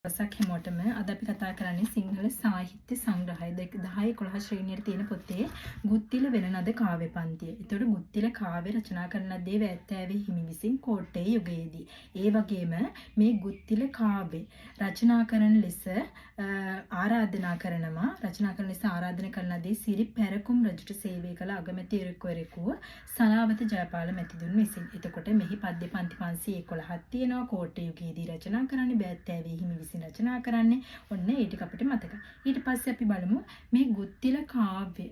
දවසක් හැමෝටම අද අපි කතා කරන්නේ සිංහල සාහිත්‍ය සංග්‍රහය 10-11 ශ්‍රේණියේ තියෙන පොතේ ගුත්තිල වෙනනද කාව්‍ය පන්තිය. ඒතකොට ගුත්තිල කාව්‍ය රචනා කරන ලද්දේ වැත්තෑවේ හිමි විසින් කෝට්ටේ යුගයේදී. ඒ වගේම මේ ගුත්තිල කාව්‍ය රචනා කරන ලෙස ආරාධනා කරන ලදී සිරි පැරකුම් රජුට සේවය කළ අගමැති එරෙකුව සලාවත ජයපාල මැතිතුන් විසින්. එතකොට මෙහි පද්‍ය පන්ති 511ක් තියෙනවා. කෝට්ටේ යුගයේදී රචනා කරන්නේ වැත්තෑවේ හිමි විසින් රචනා කරන්නේ. ඔන්න ඒ ටික අපිට මතකයි. ඊට පස්සේ අපි බලමු මේ ගුත්තිල කාව්‍ය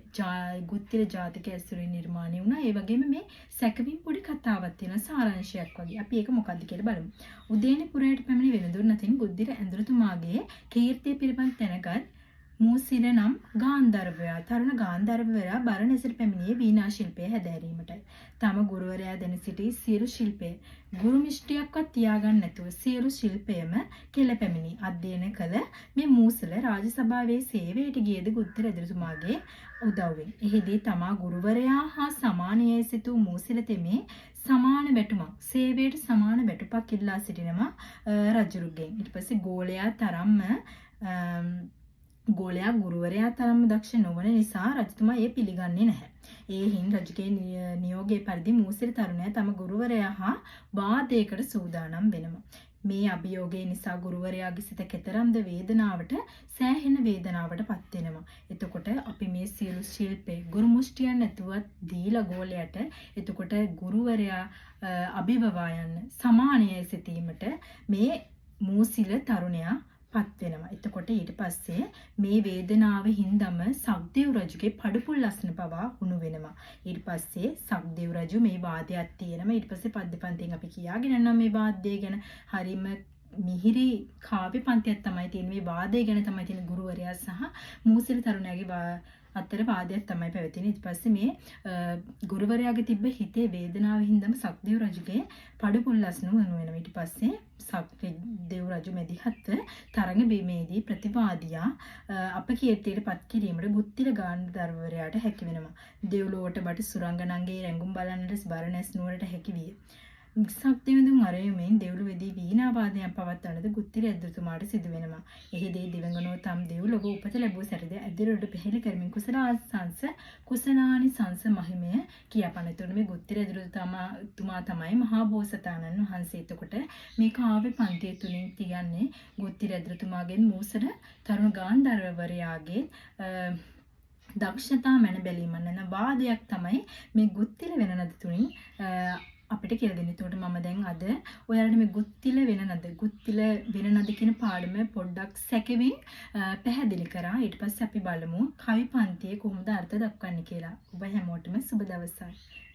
ගුත්තිල ජාතක ඇසුරින් නිර්මාණය වුණා. ඒ වගේම මේ සැකවින් පොඩි කතාවක් තියෙන සාරාංශයක් වගේ. අපි ඒක මොකක්ද කියලා බලමු. උදේනි පුරයට පැමිණි වෙනදුන් අතින් ගුද්දිර ඇඳුරුතුමාගේ කීර්තිය පිළිබඳ දැනගත් මූසිර නම් ගාන්ධර්වයා තරුණ ගාන්ධර්වයා බරණැසට පැමිණියේ වීණා ශිල්පය හැදෑරීමටයි. තම ගුරුවරයා දැන සිටි සියලු ශිල්පය ගුරු මිෂ්ටියක්වත් තියාගන්න නැතුව සියලු ශිල්පයම කෙළපැමිණි අධ්‍යයනය කළ මේ මූසල රාජසභාවේ සේවයට ගියද ගුද්දිර ඇඳුරුතුමාගේ උදව්වෙන්. එහිදී තමා ගුරුවරයා හා සමානයේ සිටු මූසිල තෙමේ සමාන වැටුමක් සේවයට සමාන වැටුපක් ඉල්ලා සිටිනවා රජුගෙන්. ඊට පස්සේ ගෝලයා ගුරුවරයා තරම් දක්ෂ නොවන නිසා රජතුමා ඒ පිළිගන්නේ නැහැ. ඒ හින් රජුගේ නියෝගයේ පරිදි මූසිල තරුණයා තම ගුරුවරයා හා වාදයකට සූදානම් වෙනවා. මේ අභියෝගය නිසා ගුරුවරයාගේ සිත කෙතරම්ද සෑහෙන වේදනාවට පත් වෙනවා. එතකොට අපි මේ සියලු ශිල්පේ ගුරු මුෂ්ටියන් නැතුවත් දීලා ගෝලයට එතකොට ගුරුවරයා අභිබවා යන සමානයේ සිටීමට මේ මූසිල තරුණයා පත් වෙනවා. එතකොට ඊට පස්සේ මේ වේදනාව හින්දම සක්දේව් රජුගේ පඩුපුල් අස්න පවා හුණු වෙනවා. ඊට පස්සේ සක්දේව් රජු මේ වාදයක් තියෙනවා. ඊට පස්සේ පද්‍ය පන්තියෙන් අපි කියාගෙන යනවා මේ වාදය ගැන. හරිම මිහිරි කාව්‍ය පන්තියක් තමයි තියෙන්නේ. මේ වාදය ගැන තමයි තියෙන ගුරුවරයා සහ මූසිල තරුණයාගේ අතර වාදයක් තමයි පැවතින්නේ. ඊට පස්සේ මේ ගුරුවරයාගේ තිබ්බ හිතේ වේදනාව හින්දාම සක්දේව් රජුගේ පඩුපුල් අස්නු වෙනවා. ඊට පස්සේ සක්දේව් රජු මැදිහත් තරඟ බිමේදී ප්‍රතිවාදියා අපකීර්තියට පත් කිරීමට ගුත්තිල ගාන්ධර්වරයාට හැකි වෙනවා. දෙව්ලොවට බට සුරංගනන්ගේ රැඟුම් බලන්නට බරණැස් නුවරට හැකි විය. සක්දෙවිඳුන් අරයුමෙන් දෙව්ලොවේදී වීණා වාදනයක් පවත්වන්නද ගුත්තිල ඇදුරුතුමාට සිදු වෙනවා. එහිදී දිවංගනෝ තම් දෙව්ලොව උපත ලැබූ සැරද ඇදුරට පෙහෙළි කරමින් කුසලානිසංස මහිමය කියාපනතුන මේ ගුත්තිල ඇදුරුතුමා තමයි මහා බෝසතාණන් වහන්සේ. එතකොට මේ කාව්‍ය පන්තිය තුලින් කියන්නේ ගුත්තිල ඇදුරුතුමාගෙන් මූසල තරුණ ගාන්ධර්වවරයාගේ දක්ෂතා මැන බැලීම යන වාදයක් තමයි මේ ගුත්තිල වෙනනද තුලින් අපිට කියලා දෙන්නේ. ඒකට මම දැන් අද ඔයාලට මේ ගුත්තිල වෙනනද කියන පාඩම පොඩ්ඩක් සැකෙමින් පැහැදිලි කරා. ඊට පස්සේ අපි බලමු කවි පන්තියේ කොහොමද අර්ථ දක්වන්නේ කියලා. ඔබ හැමෝටම සුබ දවසක්.